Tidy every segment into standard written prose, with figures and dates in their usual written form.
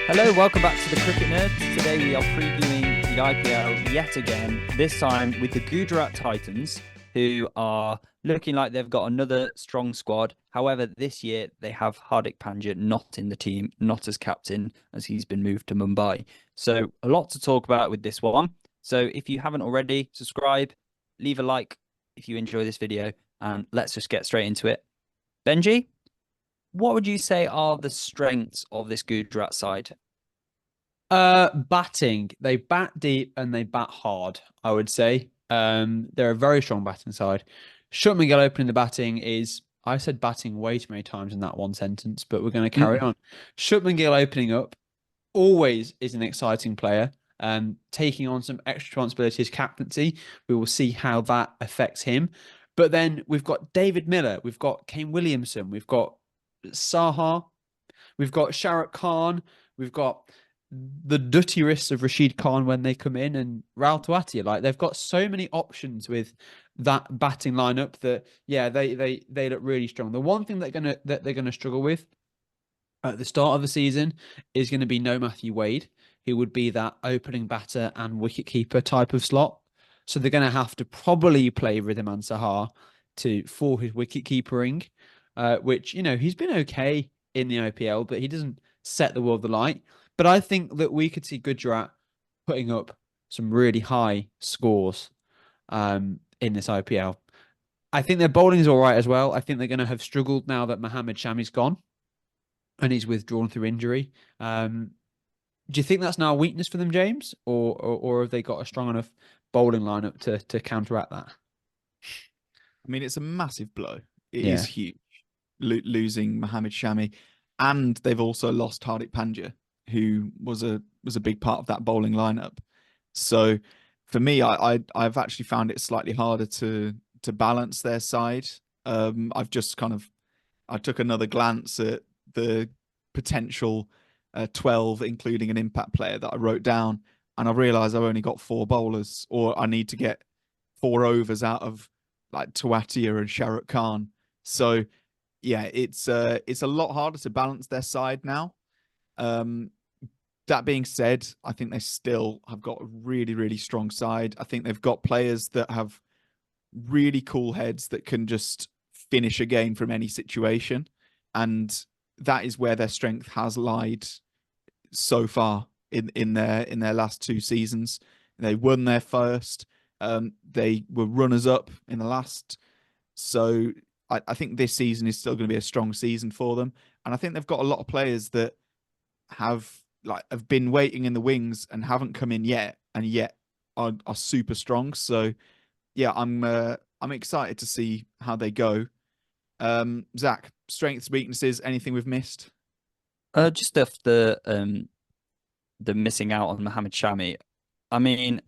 Hello, welcome back to the Cricket Nerds. Today we are previewing the IPL yet again, this time with the Gujarat Titans, who are looking like they've got another strong squad. However, this year they have Hardik Pandya not in the team, not as captain, as he's been moved to Mumbai. So, a lot to talk about with this one. So, if you haven't already, subscribe, leave a like if you enjoy this video, and let's just get straight into it. Benji, what would you say are the strengths of this Gujarat side? Batting. They bat deep and they bat hard, I would say. They're a very strong batting side. Shubman Gill opening the batting is, I said batting way too many times in that one sentence, but we're going to carry on. Shubman Gill opening up always is an exciting player. Taking on some extra responsibility as captaincy. We will see how that affects him. But then we've got David Miller, we've got Kane Williamson, we've got Saha, we've got Shahrukh Khan, we've got the dutty wrists of Rashid Khan when they come in, and Raul Tuatia. Like, they've got so many options with that batting lineup that they look really strong. The one thing they're gonna struggle with at the start of the season is going to be no Matthew Wade, who would be that opening batter and wicketkeeper type of slot. So they're going to have to probably play Ridham and Sahar for his wicket keepering, which, he's been okay in the IPL, but he doesn't set the world alight. But I think that we could see Gujarat putting up some really high scores in this IPL. I think their bowling is all right as well. I think they're going to have struggled now that Mohammad Shami's gone and he's withdrawn through injury. Do you think that's now a weakness for them, James, or have they got a strong enough bowling lineup to counteract that? I mean, it's a massive blow. It Yeah. is huge, losing Mohammad Shami, and they've also lost Hardik Pandya, who was a big part of that bowling lineup. So, for me, I've actually found it slightly harder to balance their side. I've just I took another glance at the potential 12, including an impact player that I wrote down, and I realised I've only got 4 bowlers, or I need to get 4 overs out of like Tuatia and Shahrukh Khan. So yeah, it's a lot harder to balance their side now. That being said, I think they still have got a really, really strong side. I think they've got players that have really cool heads that can just finish a game from any situation. And that is where their strength has lied so far in their last 2 seasons. They won their first. They were runners up in the last. So I think this season is still going to be a strong season for them. And I think they've got a lot of players that have been waiting in the wings and haven't come in yet, and yet are super strong. So yeah, I'm excited to see how they go. Zach, strengths, weaknesses, anything we've missed? Just off the missing out on Mohammad Shami. I mean,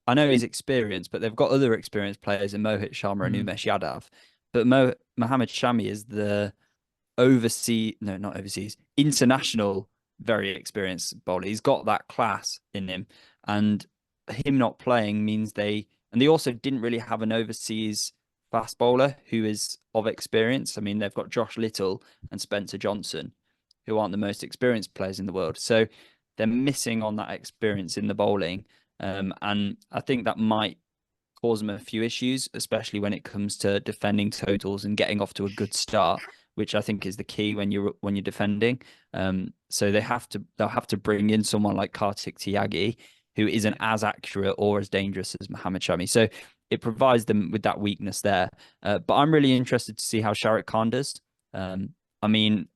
I know he's experienced, but they've got other experienced players in Mohit Sharma and Mm. Umesh Yadav. But Mohammad Shami is the no, not overseas, international, very experienced bowler. He's got that class in him, and him not playing means and they also didn't really have an overseas fast bowler who is of experience. I mean, they've got Josh Little and Spencer Johnson, who aren't the most experienced players in the world. So they're missing on that experience in the bowling. And I think that might cause them a few issues, especially when it comes to defending totals and getting off to a good start, which I think is the key when you're defending. So they'll have to bring in someone like Kartik Tyagi, who isn't as accurate or as dangerous as Mohammad Shami. So it provides them with that weakness there. But I'm really interested to see how Shahrukh Khan does. I mean,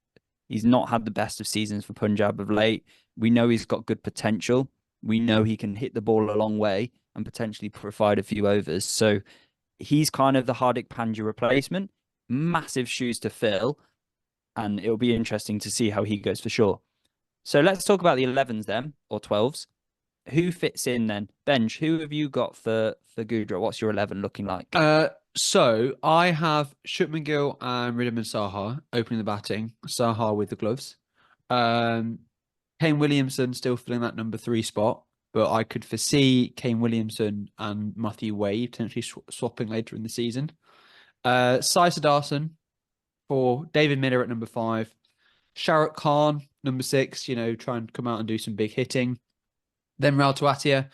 he's not had the best of seasons for Punjab of late. We know he's got good potential. We know he can hit the ball a long way and potentially provide a few overs. So he's kind of the Hardik Pandya replacement. Massive shoes to fill, and it'll be interesting to see how he goes for sure. So let's talk about the 11s then, or 12s. Who fits in then? Benj, who have you got for Gudra? What's your 11 looking like? So I have Shubman Gill and Ridham and Saha opening the batting. Saha with the gloves. Um, Kane Williamson still filling that number 3 spot, but I could foresee Kane Williamson and Matthew Wade potentially swapping later in the season. Sai Siddharthan for David Miller at number 5, Shahrukh Khan, number 6, try and come out and do some big hitting. Then Raul Tuatia,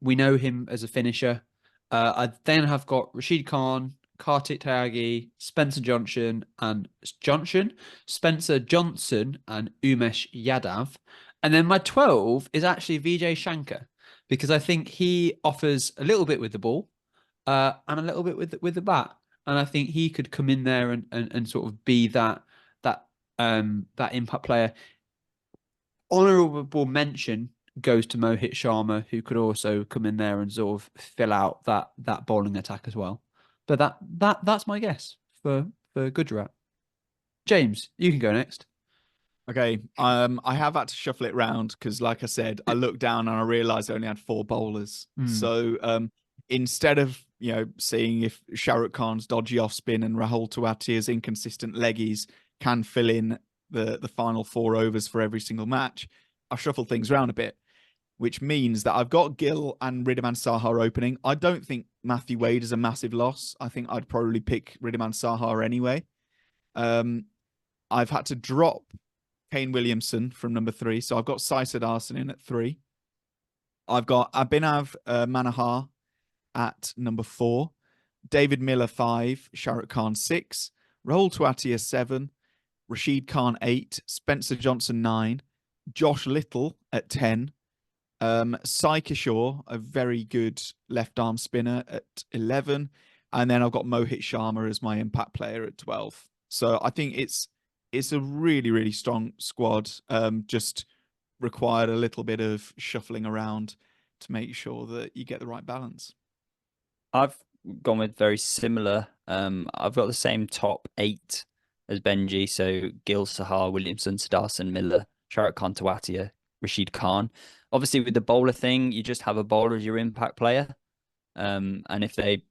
we know him as a finisher. I then have got Rashid Khan, Kartik Tyagi, Spencer Johnson, and Umesh Yadav. And then my 12 is actually Vijay Shankar, because I think he offers a little bit with the ball, and a little bit with the bat. And I think he could come in there and sort of be that impact player. Honourable mention goes to Mohit Sharma, who could also come in there and sort of fill out that bowling attack as well. But that's my guess for Gujarat. James, you can go next. Okay, I have had to shuffle it round because, like I said, I looked down and I realised I only had 4 bowlers. So instead of seeing if Shahrukh Khan's dodgy off spin and Rahul Tuatia's inconsistent leggies can fill in the final 4 overs for every single match, I've shuffled things around a bit, which means that I've got Gill and Riddiman Saha opening. I don't think Matthew Wade is a massive loss. I think I'd probably pick Riddiman Saha anyway. I've had to drop Kane Williamson from number 3. So I've got Sai Siddharthan in at 3. I've got Abhinav Manohar at number 4. David Miller 5. Shahrukh Khan 6. Rahul Tuatia 7. Rashid Khan 8. Spencer Johnson 9. Josh Little at 10. Sai Kishore, a very good left arm spinner, at 11. And then I've got Mohit Sharma as my impact player at 12. So I think it's a really, really strong squad. Just required a little bit of shuffling around to make sure that you get the right balance. I've gone with very similar. I've got the same top 8 as Benji. So Gill, Sahar, Williamson, Siddharthan, Miller, Shahrukh Khan, Tawatia, Rashid Khan. Obviously, with the bowler thing, you just have a bowler as your impact player. And if they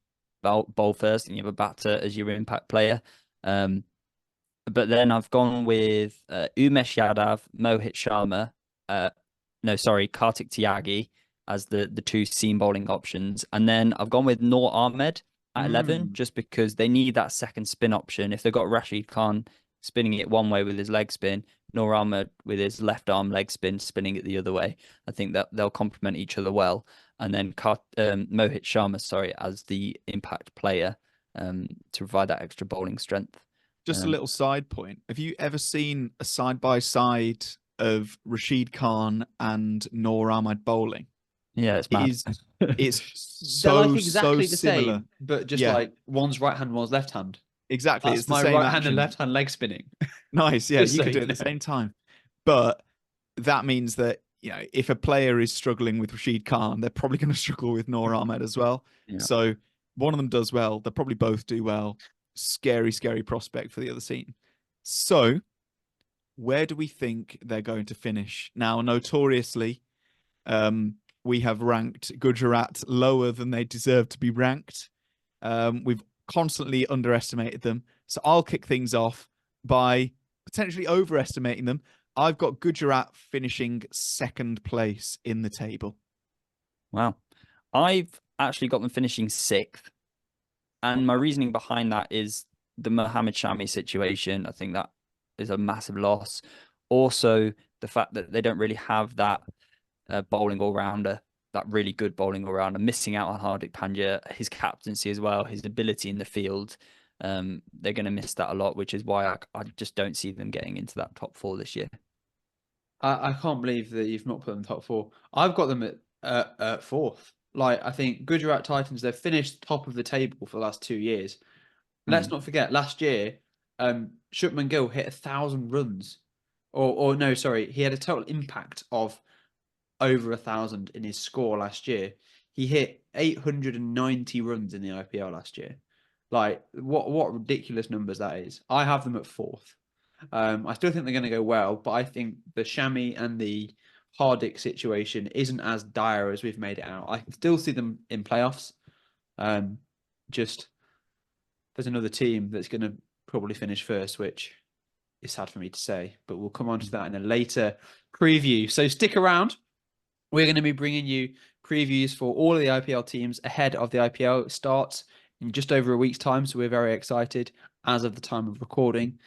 bowl first, then you have a batter as your impact player. But then I've gone with Umesh Yadav, Mohit Sharma, Kartik Tyagi as the 2 seam bowling options. And then I've gone with Noor Ahmed at 11, just because they need that second spin option. If they've got Rashid Khan spinning it one way with his leg spin, Noor Ahmed with his left arm leg spin spinning it the other way, I think that they'll complement each other well. And then Mohit Sharma, as the impact player to provide that extra bowling strength. Just a little side point. Have you ever seen a side-by-side of Rashid Khan and Noor Ahmed bowling? Yeah, it's mad. It's They're so, like exactly so the similar. same, but just like one's right hand, one's left hand. Exactly. That's it's the my same right action. hand and left hand leg spinning. Nice. Yeah, Just you so could do it you at the know. same time. But that means that, if a player is struggling with Rashid Khan, they're probably going to struggle with Noor Ahmed as well. Yeah. So one of them does well. They'll probably both do well. Scary, scary prospect for the other team. So where do we think they're going to finish? Now, notoriously, we have ranked Gujarat lower than they deserve to be ranked. We've constantly underestimated them. So I'll kick things off by potentially overestimating them. I've got Gujarat finishing 2nd place in the table. Wow. I've actually got them finishing 6th. And my reasoning behind that is the Mohammad Shami situation. I think that is a massive loss. Also, the fact that they don't really have that bowling all-rounder, that really good bowling all-rounder, missing out on Hardik Pandya, his captaincy as well, his ability in the field. They're going to miss that a lot, which is why I just don't see them getting into that top 4 this year. I can't believe that you've not put them top 4. I've got them at 4th. Like, I think Gujarat Titans, they've finished top of the table for the last 2 years. Let's not forget, last year, Shubman Gill hit 1,000 runs. Or no, sorry, he had a total impact of over 1,000 in his score last year. He hit 890 runs in the IPL last year. Like, what ridiculous numbers that is. I have them at 4th. I still think they're going to go well, but I think the Shami and the Hardik situation isn't as dire as we've made it out. I still see them in playoffs. Just there's another team that's going to probably finish first, which is sad for me to say, but we'll come on to that in a later preview. So stick around. We're going to be bringing you previews for all of the IPL teams ahead of the IPL. It starts in just over a week's time, so we're very excited as of the time of recording.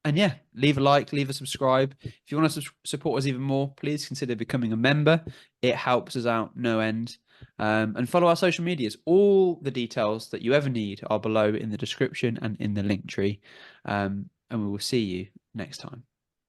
And yeah, leave a like, leave a subscribe. If you want to support us even more, please consider becoming a member. It helps us out no end. And follow our social medias. All the details that you ever need are below in the description and in the link tree. And we will see you next time.